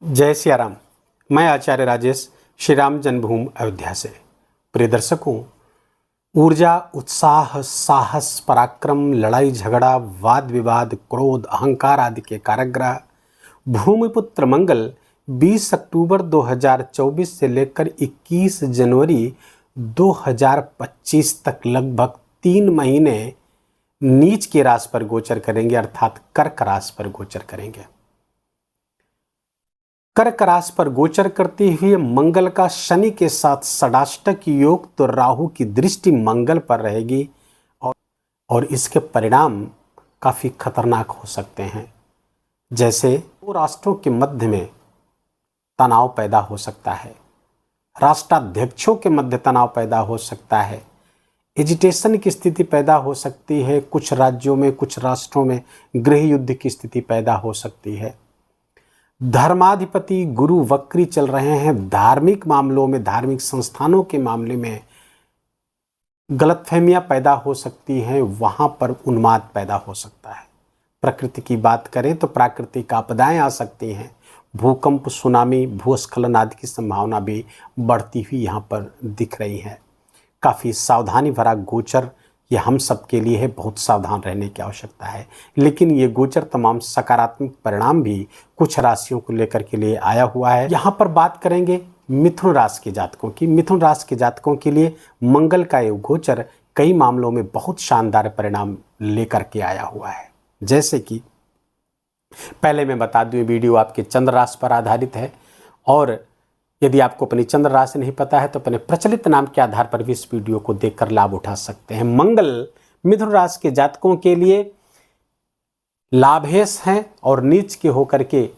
जय सिया राम। मैं आचार्य राजेश श्री राम जन्मभूमि अयोध्या से। प्रिय दर्शकों, ऊर्जा, उत्साह, साहस, पराक्रम, लड़ाई झगड़ा, वाद विवाद, क्रोध, अहंकार आदि के कारक ग्रह भूमिपुत्र मंगल 20 अक्टूबर 2024 से लेकर 21 जनवरी 2025 तक लगभग 3 महीने नीच के राशि पर गोचर करेंगे, अर्थात कर्क राशि पर गोचर करेंगे। कर्क राशि पर गोचर करते हुए मंगल का शनि के साथ षडाष्टक योग, तो राहु की दृष्टि मंगल पर रहेगी और इसके परिणाम काफी खतरनाक हो सकते हैं। जैसे दो राष्ट्रों के मध्य में तनाव पैदा हो सकता है, राष्ट्राध्यक्षों के मध्य तनाव पैदा हो सकता है, एजिटेशन की स्थिति पैदा हो सकती है, कुछ राज्यों में, कुछ राष्ट्रों में गृह युद्ध की स्थिति पैदा हो सकती है। धर्माधिपति गुरु वक्री चल रहे हैं, धार्मिक मामलों में, धार्मिक संस्थानों के मामले में गलतफहमियां पैदा हो सकती हैं, वहां पर उन्माद पैदा हो सकता है। प्रकृति की बात करें तो प्राकृतिक आपदाएं आ सकती हैं, भूकंप, सुनामी, भूस्खलन आदि की संभावना भी बढ़ती हुई यहां पर दिख रही है। काफ़ी सावधानी भरा गोचर ये हम सब के लिए है, बहुत सावधान रहने की आवश्यकता है। लेकिन ये गोचर तमाम सकारात्मक परिणाम भी कुछ राशियों को लेकर के लिए आया हुआ है। यहाँ पर बात करेंगे मिथुन राशि के जातकों की। मिथुन राशि के जातकों के लिए मंगल का ये गोचर कई मामलों में बहुत शानदार परिणाम लेकर के आया हुआ है। जैसे कि पहले मैं बता दूं, वीडियो आपके चंद्र राशि पर आधारित है और यदि आपको अपनी चंद्र राशि नहीं पता है तो अपने प्रचलित नाम के आधार पर भी इस वीडियो को देखकर लाभ उठा सकते हैं। मंगल मिथुन राशि के जातकों के लिए लाभेश हैं और नीच के होकर के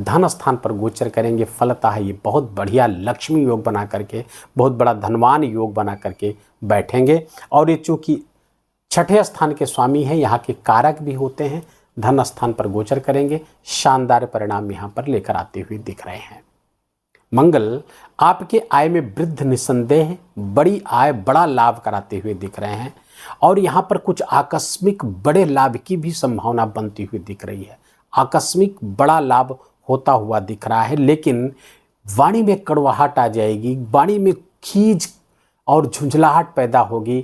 धन स्थान पर गोचर करेंगे। फलतः ये बहुत बढ़िया लक्ष्मी योग बना करके, बहुत बड़ा धनवान योग बना करके बैठेंगे। और ये चूंकि छठे स्थान के स्वामी हैं, यहाँ के कारक भी होते हैं, धन स्थान पर गोचर करेंगे। शानदार परिणाम यहाँ पर लेकर आते हुए दिख रहे हैं। मंगल आपके आय में वृद्ध निसंदेह बड़ी आय, बड़ा लाभ कराते हुए दिख रहे हैं और यहाँ पर कुछ आकस्मिक बड़े लाभ की भी संभावना बनती हुई दिख रही है। आकस्मिक बड़ा लाभ होता हुआ दिख रहा है, लेकिन वाणी में कड़वाहट आ जाएगी, वाणी में खींच और झुंझलाहट पैदा होगी,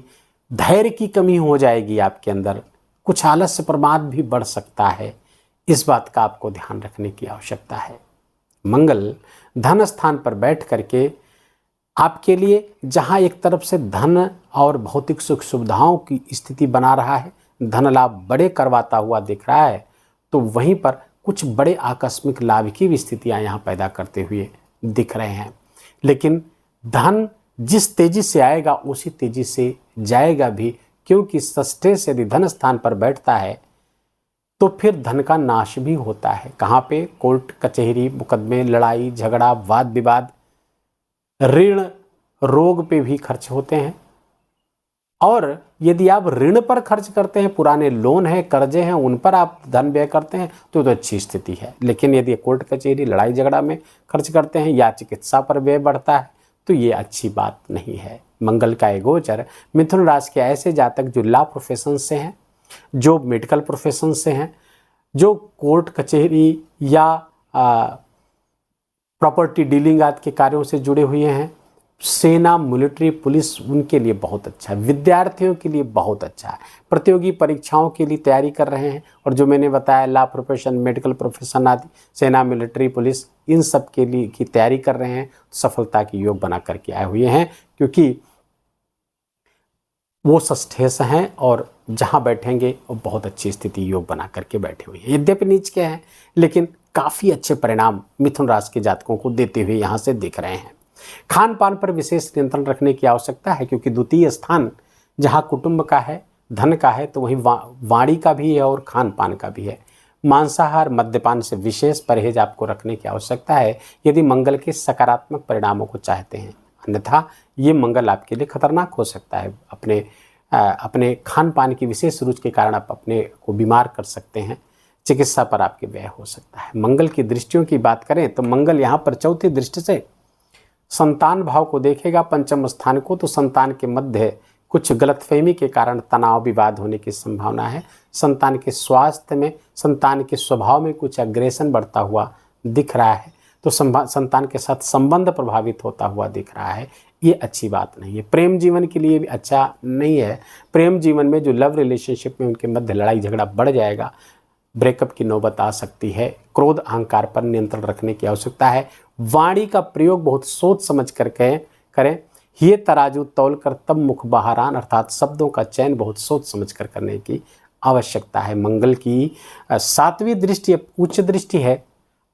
धैर्य की कमी हो जाएगी आपके अंदर, कुछ आलस्य प्रमाद भी बढ़ सकता है। इस बात का आपको ध्यान रखने की आवश्यकता है। मंगल धन स्थान पर बैठ करके आपके लिए जहां एक तरफ से धन और भौतिक सुख सुविधाओं की स्थिति बना रहा है, धन लाभ बड़े करवाता हुआ दिख रहा है, तो वहीं पर कुछ बड़े आकस्मिक लाभ की भी स्थितियां यहां पैदा करते हुए दिख रहे हैं। लेकिन धन जिस तेजी से आएगा उसी तेजी से जाएगा भी, क्योंकि षष्ठे से यदि धन स्थान पर बैठता है तो फिर धन का नाश भी होता है। कहाँ पे? कोर्ट कचहरी, मुकदमे, लड़ाई झगड़ा, वाद विवाद, ऋण, रोग पे भी खर्च होते हैं। और यदि आप ऋण पर खर्च करते हैं, पुराने लोन हैं, कर्जे हैं, उन पर आप धन व्यय करते हैं तो अच्छी स्थिति है। लेकिन यदि कोर्ट कचहरी, लड़ाई झगड़ा में खर्च करते हैं या चिकित्सा पर व्यय बढ़ता है तो ये अच्छी बात नहीं है। मंगल का ये गोचर मिथुन राशि के ऐसे जातक जो लॉ प्रोफेशन से हैं, जो मेडिकल प्रोफेशन से हैं, जो कोर्ट कचहरी या प्रॉपर्टी डीलिंग आदि के कार्यों से जुड़े हुए हैं, सेना, मिलिट्री, पुलिस, उनके लिए बहुत अच्छा है। विद्यार्थियों के लिए बहुत अच्छा है। प्रतियोगी परीक्षाओं के लिए तैयारी कर रहे हैं और जो मैंने बताया लॉ प्रोफेशन, मेडिकल प्रोफेशन आदि, सेना, मिलिट्री, पुलिस, इन सब के लिए की तैयारी कर रहे हैं, सफलता के योग बना करके आए हुए हैं, क्योंकि वो षष्ठेश हैं और जहाँ बैठेंगे वो बहुत अच्छी स्थिति योग बना करके बैठे हुए हैं। यद्यपि नीच के हैं, लेकिन काफ़ी अच्छे परिणाम मिथुन राशि के जातकों को देते हुए यहाँ से दिख रहे हैं। खान पान पर विशेष नियंत्रण रखने की आवश्यकता है, क्योंकि द्वितीय स्थान जहाँ कुटुंब का है, धन का है, तो वहीं वाणी का भी है और खान पान का भी है। मांसाहार, मद्यपान से विशेष परहेज आपको रखने की आवश्यकता है यदि मंगल के सकारात्मक परिणामों को चाहते हैं, अन्यथा ये मंगल आपके लिए खतरनाक हो सकता है। अपने खान पान की विशेष रुचि के कारण आप अपने को बीमार कर सकते हैं, चिकित्सा पर आपके व्यय हो सकता है। मंगल की दृष्टियों की बात करें तो मंगल यहाँ पर चौथी दृष्टि से संतान भाव को देखेगा, पंचम स्थान को, तो संतान के मध्य कुछ गलतफहमी के कारण तनाव विवाद होने की संभावना है। संतान के स्वास्थ्य में, संतान के स्वभाव में कुछ अग्रेसन बढ़ता हुआ दिख रहा है। तो संतान के साथ संबंध प्रभावित होता हुआ दिख रहा है, ये अच्छी बात नहीं है। प्रेम जीवन के लिए भी अच्छा नहीं है। प्रेम जीवन में जो लव रिलेशनशिप में उनके मध्य लड़ाई झगड़ा बढ़ जाएगा, ब्रेकअप की नौबत आ सकती है। क्रोध अहंकार पर नियंत्रण रखने की आवश्यकता है। वाणी का प्रयोग बहुत सोच समझ कर करें। ये तराजू तौल कर तब मुख बहारान, अर्थात शब्दों का चयन बहुत सोच समझ कर करने की आवश्यकता है। मंगल की 7वीं दृष्टि उच्च दृष्टि है,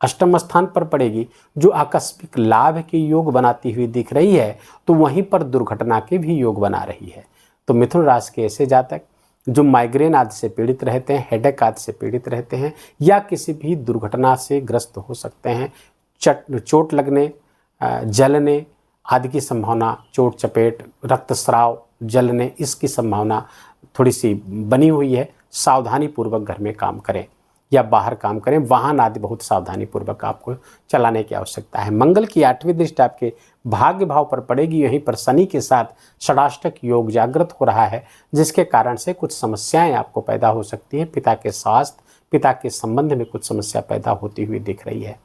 अष्टम स्थान पर पड़ेगी, जो आकस्मिक लाभ के योग बनाती हुई दिख रही है, तो वहीं पर दुर्घटना के भी योग बना रही है। तो मिथुन राशि के ऐसे जातक जो माइग्रेन आदि से पीड़ित रहते हैं, हेडेक आदि से पीड़ित रहते हैं, या किसी भी दुर्घटना से ग्रस्त हो सकते हैं, चोट लगने, जलने आदि की संभावना, चोट चपेट, रक्तस्राव, जलने, इसकी संभावना थोड़ी सी बनी हुई है। सावधानी पूर्वक घर में काम करें या बाहर काम करें, वाहन आदि बहुत सावधानी पूर्वक आपको चलाने की आवश्यकता है। मंगल की 8वीं दृष्टि आपके भाग्य भाव पर पड़ेगी, यहीं पर शनि के साथ षडाष्टक योग जागृत हो रहा है, जिसके कारण से कुछ समस्याएं आपको पैदा हो सकती हैं। पिता के स्वास्थ्य, पिता के संबंध में कुछ समस्या पैदा होती हुई दिख रही है।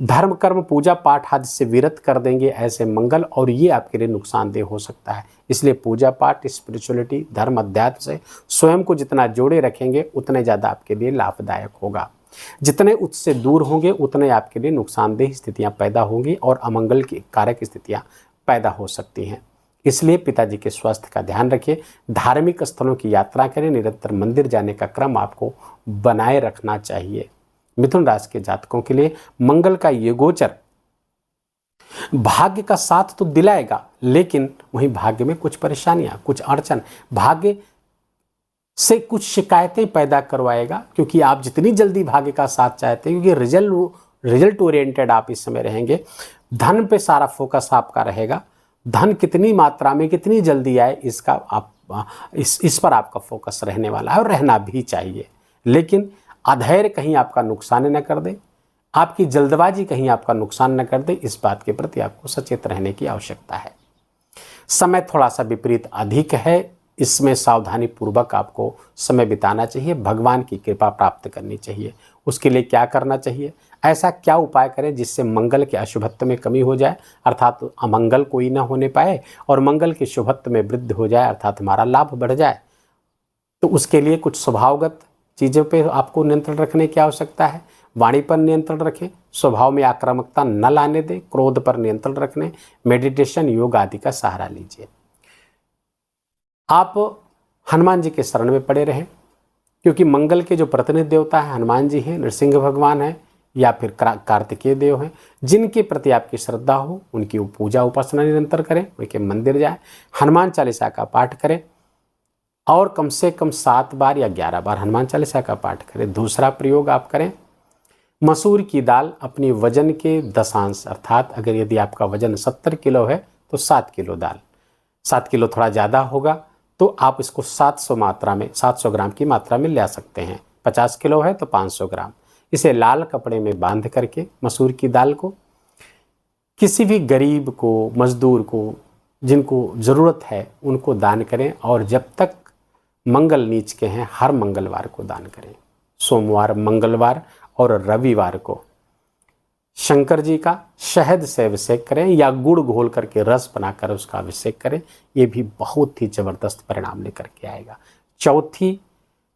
धर्म कर्म पूजा पाठ आदि से विरत कर देंगे ऐसे मंगल, और ये आपके लिए नुकसानदेह हो सकता है। इसलिए पूजा पाठ, स्पिरिचुअलिटी, धर्म अध्यात्म से स्वयं को जितना जोड़े रखेंगे उतने ज़्यादा आपके लिए लाभदायक होगा। जितने उससे दूर होंगे उतने आपके लिए नुकसानदेह स्थितियां पैदा होंगी और अमंगल की कारक स्थितियां पैदा हो सकती हैं। इसलिए पिताजी के स्वास्थ्य का ध्यान रखिए। धार्मिक स्थलों की यात्रा करें, निरंतर मंदिर जाने का क्रम आपको बनाए रखना चाहिए। मिथुन राशि के जातकों के लिए मंगल का ये गोचर भाग्य का साथ तो दिलाएगा, लेकिन वहीं भाग्य में कुछ परेशानियां, कुछ अड़चन, भाग्य से कुछ शिकायतें पैदा करवाएगा, क्योंकि आप जितनी जल्दी भाग्य का साथ चाहते हैं, क्योंकि रिजल्ट ओरिएंटेड आप इस समय रहेंगे। धन पे सारा फोकस आपका रहेगा। धन कितनी मात्रा में, कितनी जल्दी आए, इसका आप इस पर आपका फोकस रहने वाला है, और रहना भी चाहिए। लेकिन अधैर्य कहीं आपका नुकसान न कर दे, आपकी जल्दबाजी कहीं आपका नुकसान न कर दे, इस बात के प्रति आपको सचेत रहने की आवश्यकता है। समय थोड़ा सा विपरीत अधिक है, इसमें सावधानी पूर्वक आपको समय बिताना चाहिए। भगवान की कृपा प्राप्त करनी चाहिए। उसके लिए क्या करना चाहिए, ऐसा क्या उपाय करें जिससे मंगल के अशुभत्व में कमी हो जाए, अर्थात अमंगल कोई ना होने पाए, और मंगल के शुभत्व में वृद्धि हो जाए, अर्थात हमारा लाभ बढ़ जाए। तो उसके लिए कुछ स्वभावगत चीज़ों पे आपको नियंत्रण रखने की आवश्यकता है। वाणी पर नियंत्रण रखें, स्वभाव में आक्रामकता न लाने दें, क्रोध पर नियंत्रण रखने, मेडिटेशन, योग आदि का सहारा लीजिए। आप हनुमान जी के शरण में पड़े रहें, क्योंकि मंगल के जो प्रतिनिधि देवता है हनुमान जी हैं, नरसिंह भगवान हैं, या फिर कार्तिकेय देव हैं। जिनके प्रति आपकी श्रद्धा हो उनकी पूजा उपासना निरंतर करें, उनके मंदिर जाएं, हनुमान चालीसा का पाठ करें, और कम से कम 7 बार या 11 बार हनुमान चालीसा का पाठ करें। दूसरा प्रयोग आप करें, मसूर की दाल अपनी वजन के 10 अर्थात अगर यदि आपका वजन 70 किलो है तो 7 किलो दाल, 7 किलो थोड़ा ज़्यादा होगा तो आप इसको 700 ग्राम की मात्रा में ले सकते हैं। 50 किलो है तो 500 ग्राम। इसे लाल कपड़े में बांध करके मसूर की दाल को किसी भी गरीब को, मजदूर को, जिनको ज़रूरत है उनको दान करें, और जब तक मंगल नीच के हैं हर मंगलवार को दान करें। सोमवार, मंगलवार और रविवार को शंकर जी का शहद से अभिषेक करें, या गुड़ घोल करके रस बनाकर उसका अभिषेक करें। ये भी बहुत ही ज़बरदस्त परिणाम लेकर के आएगा।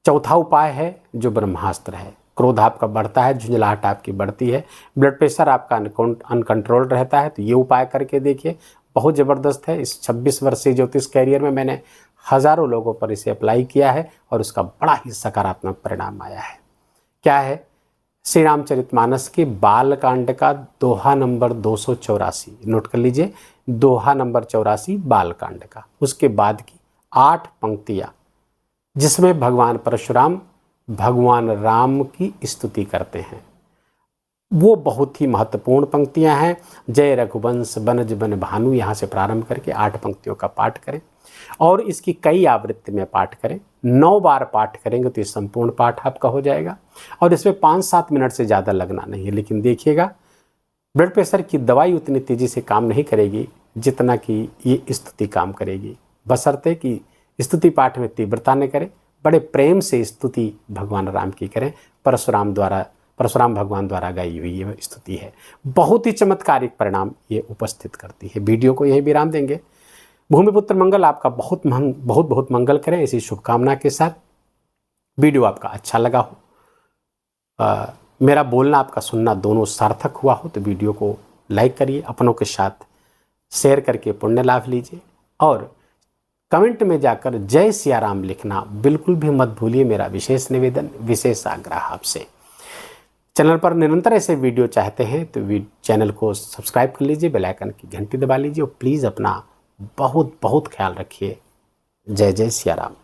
चौथा उपाय है जो ब्रह्मास्त्र है। क्रोध आपका बढ़ता है, झुंझलाहट आपकी बढ़ती है, ब्लड प्रेशर आपका अनकंट्रोल रहता है, तो ये उपाय करके देखिए, बहुत ज़बरदस्त है। इस 26 वर्षीय ज्योतिष कैरियर में मैंने हज़ारों लोगों पर इसे अप्लाई किया है और उसका बड़ा ही सकारात्मक परिणाम आया है। क्या है, श्री रामचरितमानस के बालकांड का दोहा नंबर 284, नोट कर लीजिए, दोहा नंबर 84 बालकांड का, उसके बाद की 8 पंक्तियाँ जिसमें भगवान परशुराम भगवान राम की स्तुति करते हैं, वो बहुत ही महत्वपूर्ण पंक्तियां हैं। जय रघुवंश बनज बन भानु, यहाँ से प्रारंभ करके 8 पंक्तियों का पाठ करें, और इसकी कई आवृत्ति में पाठ करें। 9 बार पाठ करेंगे तो ये संपूर्ण पाठ आपका हो जाएगा, और इसमें 5-7 मिनट से ज़्यादा लगना नहीं है। लेकिन देखिएगा, ब्लड प्रेशर की दवाई उतनी तेज़ी से काम नहीं करेगी जितना कि ये स्तुति काम करेगी, बशर्ते कि स्तुति पाठ में तीव्रता न करें, बड़े प्रेम से स्तुति भगवान राम की करें। परशुराम द्वारा परशुराम भगवान द्वारा गाई हुई ये स्तुति है। बहुत ही चमत्कारिक परिणाम ये उपस्थित करती है। वीडियो को यही विराम देंगे। भूमिपुत्र मंगल आपका बहुत बहुत मंगल करें, इसी शुभकामना के साथ। वीडियो आपका अच्छा लगा हो, मेरा बोलना आपका सुनना दोनों सार्थक हुआ हो तो वीडियो को लाइक करिए, अपनों के साथ शेयर करके पुण्य लाभ लीजिए और कमेंट में जाकर जय सिया राम लिखना बिल्कुल भी मत भूलिए। मेरा विशेष निवेदन, विशेष आग्रह आपसे। चैनल पर निरंतर ऐसे वीडियो चाहते हैं तो चैनल को सब्सक्राइब कर लीजिए, बेल आइकन की घंटी दबा लीजिए और प्लीज़ अपना बहुत बहुत ख्याल रखिए। जय जय सिया राम।